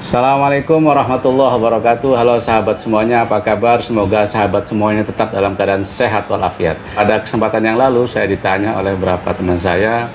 Assalamualaikum warahmatullahi wabarakatuh. Halo sahabat semuanya, apa kabar? Semoga sahabat semuanya tetap dalam keadaan sehat walafiat. Pada kesempatan yang lalu saya ditanya oleh beberapa teman saya,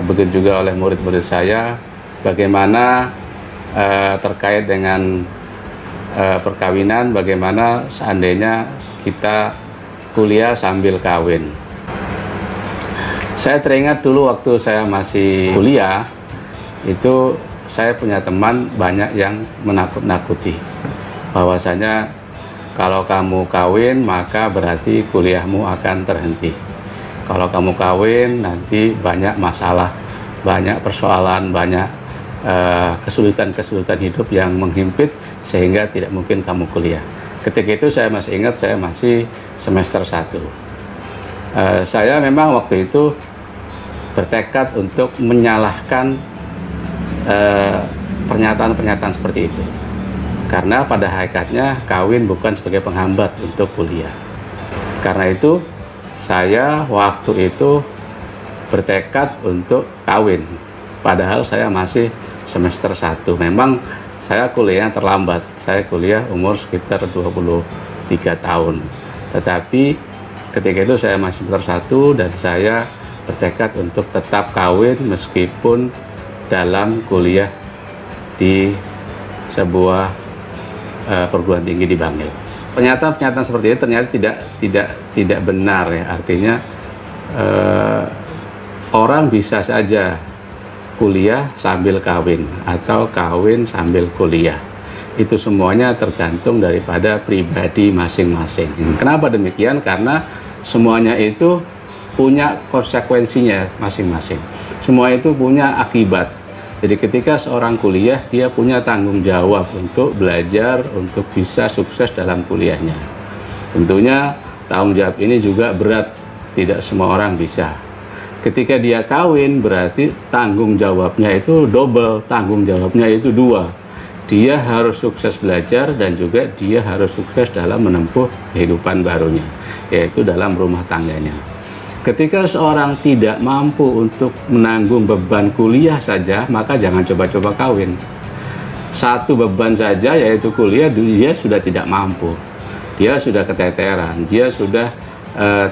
begitu juga oleh murid-murid saya, bagaimana terkait dengan perkawinan, bagaimana seandainya kita kuliah sambil kawin. Saya teringat dulu waktu saya masih kuliah, itu saya punya teman banyak yang menakut-nakuti bahwasanya kalau kamu kawin maka berarti kuliahmu akan terhenti. Kalau kamu kawin nanti banyak masalah, banyak persoalan, banyak kesulitan-kesulitan hidup yang menghimpit sehingga tidak mungkin kamu kuliah. Ketika itu saya masih ingat, saya masih semester 1. Saya memang waktu itu bertekad untuk menyalahkan pernyataan-pernyataan seperti itu, karena pada hakikatnya kawin bukan sebagai penghambat untuk kuliah. Karena itu saya waktu itu bertekad untuk kawin, padahal saya masih semester 1. Memang saya kuliah terlambat, saya kuliah umur sekitar 23 tahun, tetapi ketika itu saya masih semester 1 dan saya bertekad untuk tetap kawin meskipun dalam kuliah di sebuah perguruan tinggi di Bangil. Pernyataan-pernyataan seperti itu ternyata tidak benar ya. Artinya orang bisa saja kuliah sambil kawin atau kawin sambil kuliah. Itu semuanya tergantung daripada pribadi masing-masing. Kenapa demikian? Karena semuanya itu punya konsekuensinya masing-masing. Semua itu punya akibat. Jadi ketika seorang kuliah, dia punya tanggung jawab untuk belajar, untuk bisa sukses dalam kuliahnya. Tentunya tanggung jawab ini juga berat, tidak semua orang bisa. Ketika dia kawin, berarti tanggung jawabnya itu double, tanggung jawabnya itu 2. Dia harus sukses belajar dan juga dia harus sukses dalam menempuh kehidupan barunya, yaitu dalam rumah tangganya. Ketika seorang tidak mampu untuk menanggung beban kuliah saja, maka jangan coba-coba kawin. Satu beban saja, yaitu kuliah, dia sudah tidak mampu. Dia sudah keteteran, dia sudah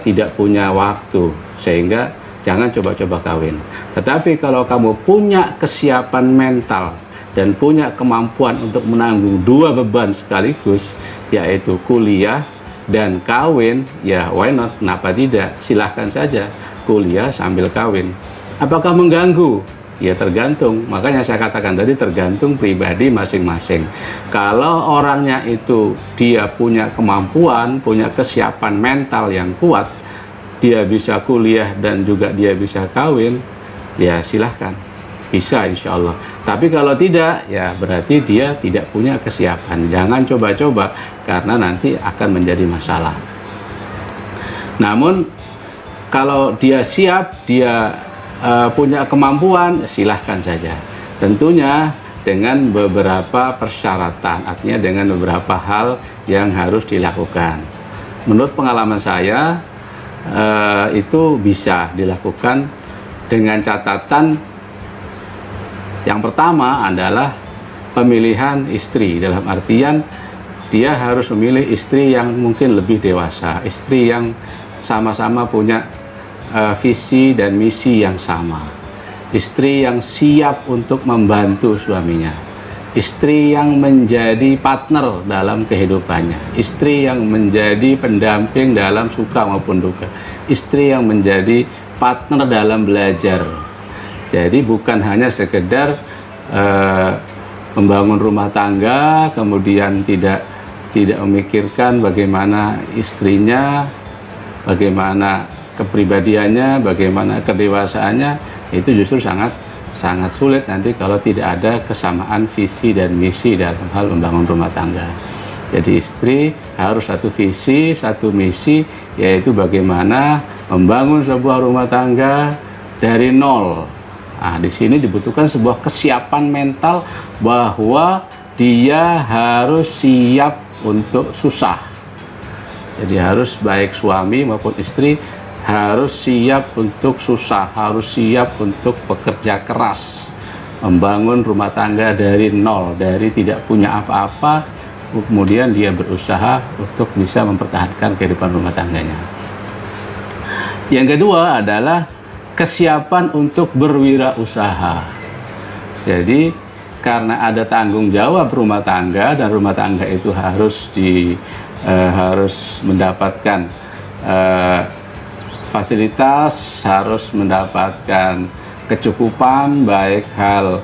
tidak punya waktu, sehingga jangan coba-coba kawin. Tetapi kalau kamu punya kesiapan mental dan punya kemampuan untuk menanggung 2 beban sekaligus, yaitu kuliah dan kawin, ya why not, kenapa tidak, silahkan saja kuliah sambil kawin. Apakah mengganggu? Ya tergantung, makanya saya katakan tadi tergantung pribadi masing-masing. Kalau orangnya itu dia punya kemampuan, punya kesiapan mental yang kuat, dia bisa kuliah dan juga dia bisa kawin, ya silahkan, bisa insya Allah. Tapi kalau tidak, ya berarti dia tidak punya kesiapan. Jangan coba-coba, karena nanti akan menjadi masalah. Namun kalau dia siap, dia punya kemampuan, silahkan saja. Tentunya dengan beberapa persyaratan, artinya dengan beberapa hal yang harus dilakukan. Menurut pengalaman saya, itu bisa dilakukan dengan catatan. Yang pertama adalah pemilihan istri, dalam artian dia harus memilih istri yang mungkin lebih dewasa, istri yang sama-sama punya visi dan misi yang sama, istri yang siap untuk membantu suaminya, istri yang menjadi partner dalam kehidupannya, istri yang menjadi pendamping dalam suka maupun duka, istri yang menjadi partner dalam belajar. Jadi bukan hanya sekedar membangun rumah tangga, kemudian tidak memikirkan bagaimana istrinya, bagaimana kepribadiannya, bagaimana kedewasaannya. Itu justru sangat sulit nanti kalau tidak ada kesamaan visi dan misi dalam hal membangun rumah tangga. Jadi istri harus satu visi, satu misi, yaitu bagaimana membangun sebuah rumah tangga dari nol. Nah, di sini dibutuhkan sebuah kesiapan mental bahwa dia harus siap untuk susah. Jadi harus baik suami maupun istri harus siap untuk susah, harus siap untuk bekerja keras, membangun rumah tangga dari nol, dari tidak punya apa-apa, kemudian dia berusaha untuk bisa mempertahankan kehidupan rumah tangganya. Yang kedua adalah kesiapan untuk berwirausaha. Jadi karena ada tanggung jawab rumah tangga, dan rumah tangga itu harus mendapatkan fasilitas, harus mendapatkan kecukupan baik hal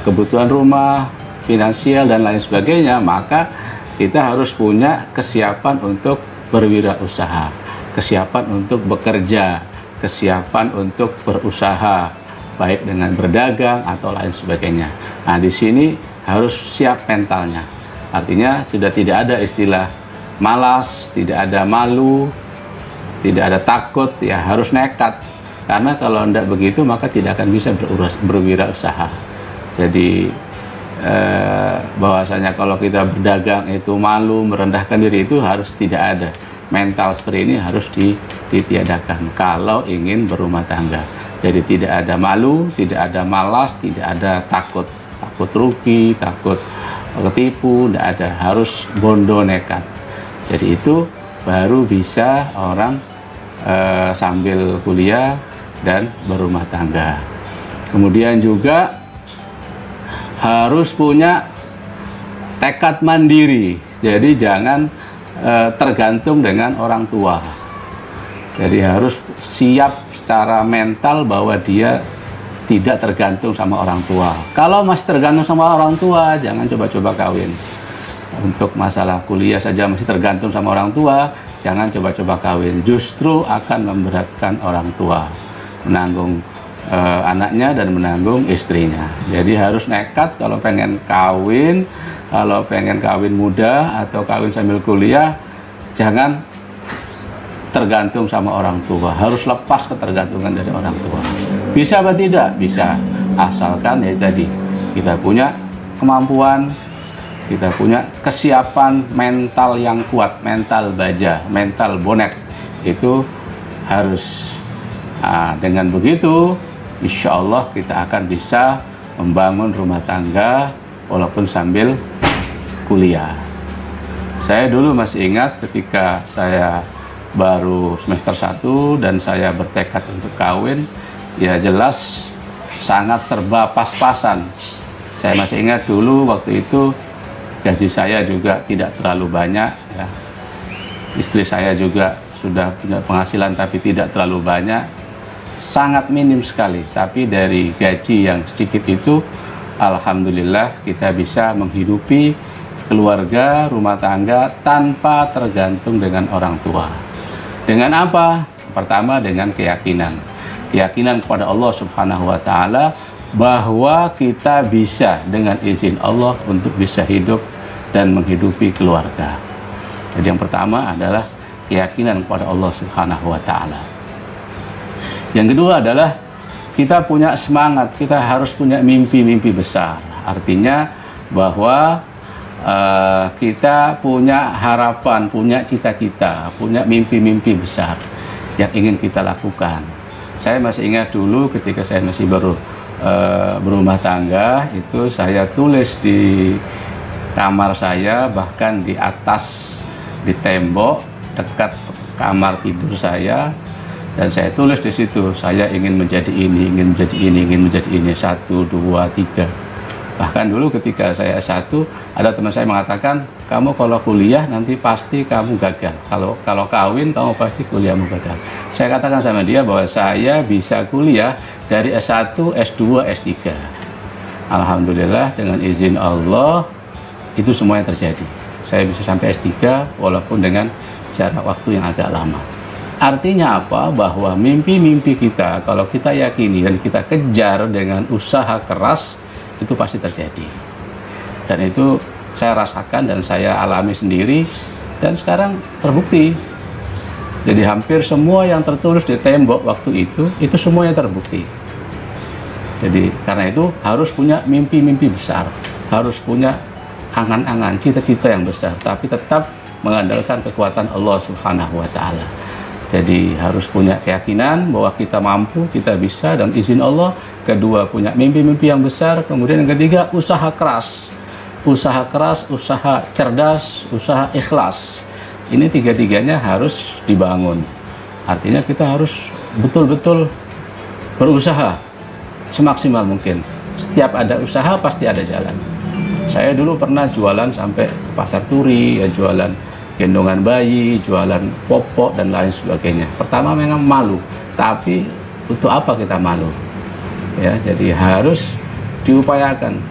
kebutuhan rumah, finansial dan lain sebagainya, maka kita harus punya kesiapan untuk berwirausaha, kesiapan untuk bekerja, kesiapan untuk berusaha baik dengan berdagang atau lain sebagainya. Nah, di sini harus siap mentalnya. Artinya sudah tidak ada istilah malas, tidak ada malu, tidak ada takut, ya harus nekat. Karena kalau tidak begitu maka tidak akan bisa berwirausaha. Jadi bahwasanya kalau kita berdagang itu malu, merendahkan diri, itu harus tidak ada. Mental seperti ini harus ditiadakan kalau ingin berumah tangga. Jadi tidak ada malu, tidak ada malas, tidak ada takut rugi, takut ketipu, tidak ada, harus bondo nekat. Jadi itu baru bisa orang sambil kuliah dan berumah tangga. Kemudian juga harus punya tekad mandiri. Jadi jangan tergantung dengan orang tua. Jadi harus siap secara mental bahwa dia tidak tergantung sama orang tua. Kalau masih tergantung sama orang tua, jangan coba-coba kawin. Untuk masalah kuliah saja masih tergantung sama orang tua, jangan coba-coba kawin. Justru akan memberatkan orang tua, menanggung anaknya dan menanggung istrinya. Jadi harus nekat kalau pengen kawin muda atau kawin sambil kuliah, jangan tergantung sama orang tua, harus lepas ketergantungan dari orang tua. Bisa atau tidak? Bisa, asalkan ya tadi kita punya kemampuan, kita punya kesiapan mental yang kuat, mental baja, mental bonek, itu harus. Nah, dengan begitu insya Allah kita akan bisa membangun rumah tangga walaupun sambil kuliah. Saya dulu masih ingat ketika saya baru semester 1 dan saya bertekad untuk kawin, ya jelas sangat serba pas-pasan. Saya masih ingat dulu waktu itu gaji saya juga tidak terlalu banyak, ya. Istri saya juga sudah punya penghasilan tapi tidak terlalu banyak, sangat minim sekali. Tapi dari gaji yang sedikit itu, alhamdulillah kita bisa menghidupi keluarga, rumah tangga tanpa tergantung dengan orang tua. Dengan apa? Pertama, dengan keyakinan kepada Allah Subhanahu wa Ta'ala bahwa kita bisa dengan izin Allah untuk bisa hidup dan menghidupi keluarga. Jadi yang pertama adalah keyakinan kepada Allah Subhanahu wa Ta'ala. Yang kedua adalah kita punya semangat, kita harus punya mimpi-mimpi besar. Artinya bahwa kita punya harapan, punya cita-cita, punya mimpi-mimpi besar yang ingin kita lakukan. Saya masih ingat dulu ketika saya masih baru berumah tangga, itu saya tulis di kamar saya, bahkan di atas, di tembok dekat kamar tidur saya, dan saya tulis di situ, saya ingin menjadi ini, ingin menjadi ini, ingin menjadi ini, 1, 2, 3. Bahkan dulu ketika saya S1, ada teman saya mengatakan, kamu kalau kuliah nanti pasti kamu gagal. Kalau kawin kamu pasti kuliahmu gagal. Saya katakan sama dia bahwa saya bisa kuliah dari S1, S2, S3. Alhamdulillah dengan izin Allah itu semua yang terjadi. Saya bisa sampai S3 walaupun dengan jarak waktu yang agak lama. Artinya apa? Bahwa mimpi-mimpi kita kalau kita yakini dan kita kejar dengan usaha keras, itu pasti terjadi. Dan itu saya rasakan dan saya alami sendiri, dan sekarang terbukti. Jadi hampir semua yang tertulis di tembok waktu itu semuanya terbukti. Jadi karena itu harus punya mimpi-mimpi besar, harus punya angan-angan, cita-cita yang besar, tapi tetap mengandalkan kekuatan Allah Subhanahu wa Ta'ala. Jadi harus punya keyakinan bahwa kita mampu, kita bisa dan izin Allah. Kedua, punya mimpi-mimpi yang besar. Kemudian yang ketiga, usaha keras. Usaha keras, usaha cerdas, usaha ikhlas. Ini tiga-tiganya harus dibangun. Artinya kita harus betul-betul berusaha semaksimal mungkin. Setiap ada usaha pasti ada jalan. Saya dulu pernah jualan sampai pasar turi, ya, jualan gendongan bayi, jualan popok dan lain sebagainya. Pertama memang malu, tapi untuk apa kita malu? Ya, jadi harus diupayakan.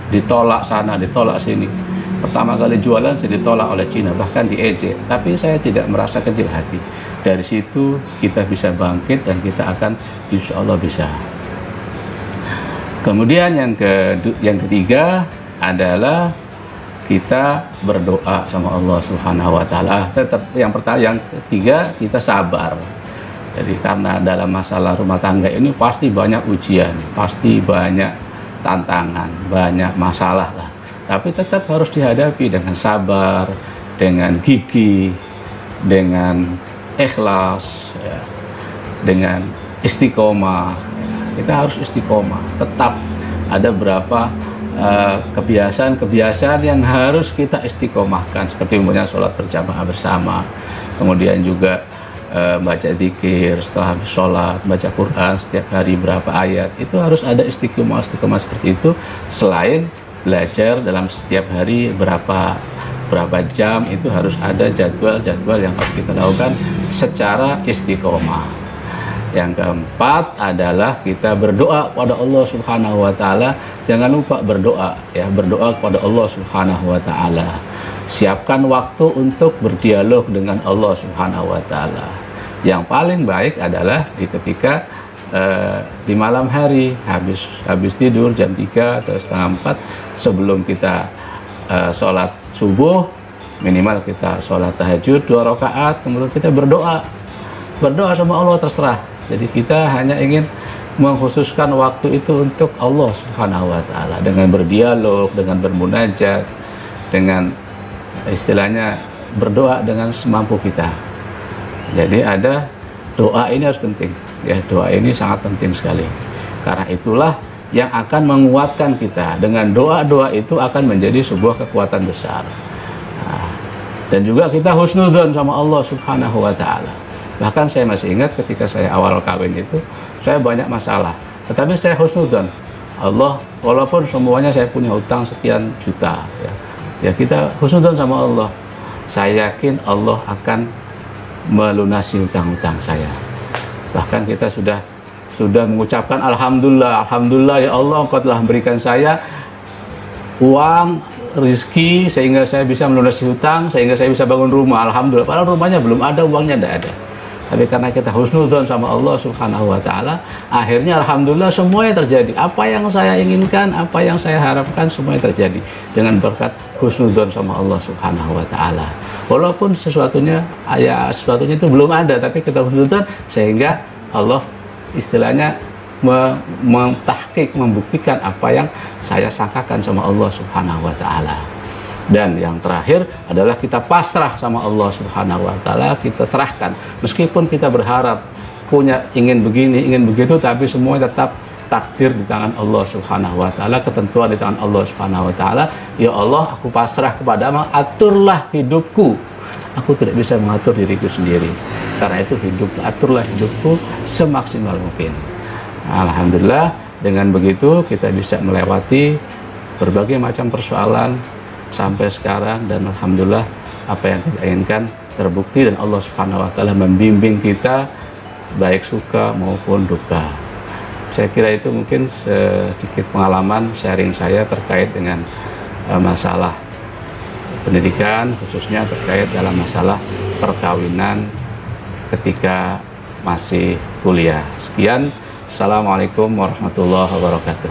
Ditolak sana, ditolak sini. Pertama kali jualan saya ditolak oleh Cina, bahkan diejek. Tapi saya tidak merasa kecil hati. Dari situ kita bisa bangkit dan kita akan insya Allah bisa. Kemudian yang ketiga adalah kita berdoa sama Allah Subhanahu wa taala. Tetap yang ketiga kita sabar. Jadi karena dalam masalah rumah tangga ini pasti banyak ujian, pasti banyak tantangan, banyak masalah lah. Tapi tetap harus dihadapi dengan sabar, dengan gigih, dengan ikhlas, ya, dengan istiqomah. Kita harus istiqomah. Tetap ada berapa kebiasaan-kebiasaan yang harus kita istiqomahkan, seperti umpamanya sholat berjamaah bersama, kemudian juga baca zikir setelah habis sholat, baca Quran setiap hari berapa ayat. Itu harus ada istiqomah seperti itu. Selain belajar dalam setiap hari berapa jam, itu harus ada jadwal yang harus kita lakukan secara istiqomah. Yang keempat adalah kita berdoa kepada Allah Subhanahu wa taala. Jangan lupa berdoa, ya, berdoa kepada Allah Subhanahu wa taala. Siapkan waktu untuk berdialog dengan Allah Subhanahu wa taala. Yang paling baik adalah ketika di malam hari, habis tidur jam 3 atau setengah 4, sebelum kita sholat subuh, minimal kita sholat tahajud 2 rakaat, kemudian kita berdoa sama Allah, terserah. Jadi kita hanya ingin mengkhususkan waktu itu untuk Allah Subhanahu wa taala, dengan berdialog, dengan bermunajat, dengan istilahnya berdoa dengan semampu kita. Jadi ada doa, ini harus penting, ya, doa ini sangat penting sekali. Karena itulah yang akan menguatkan kita. Dengan doa-doa itu akan menjadi sebuah kekuatan besar. Nah, dan juga kita husnudzon sama Allah Subhanahu wa taala. Bahkan saya masih ingat ketika saya awal kawin itu, saya banyak masalah. Tetapi saya husnudzon Allah, walaupun semuanya saya punya hutang sekian juta, ya kita husnudzon sama Allah. Saya yakin Allah akan melunasi hutang-hutang saya. Bahkan kita sudah mengucapkan alhamdulillah ya Allah, Engkau telah memberikan saya uang, rezeki, sehingga saya bisa melunasi hutang, sehingga saya bisa bangun rumah. Alhamdulillah. Padahal rumahnya belum ada, uangnya tidak ada. Tapi karena kita husnudzon sama Allah Subhanahu wa taala, akhirnya alhamdulillah semuanya terjadi. Apa yang saya inginkan, apa yang saya harapkan, semuanya terjadi dengan berkat husnudzon sama Allah Subhanahu wa taala. Walaupun sesuatunya itu belum ada, tapi kita husnudzon sehingga Allah istilahnya mentahqiq, membuktikan apa yang saya sangkakan sama Allah Subhanahu wa taala. Dan yang terakhir adalah kita pasrah sama Allah Subhanahu wa taala, kita serahkan. Meskipun kita berharap ingin begini, ingin begitu, tapi semua tetap takdir di tangan Allah Subhanahu wa taala, ketentuan di tangan Allah Subhanahu wa taala. Ya Allah, aku pasrah kepadamu, aturlah hidupku. Aku tidak bisa mengatur diriku sendiri. Karena itu aturlah hidupku semaksimal mungkin. Alhamdulillah, dengan begitu kita bisa melewati berbagai macam persoalan sampai sekarang, dan alhamdulillah apa yang kita inginkan terbukti, dan Allah Subhanahu wa taala membimbing kita baik suka maupun duka. Saya kira itu mungkin sedikit pengalaman sharing saya terkait dengan masalah pendidikan, khususnya terkait dalam masalah perkawinan ketika masih kuliah. Sekian, assalamualaikum warahmatullahi wabarakatuh.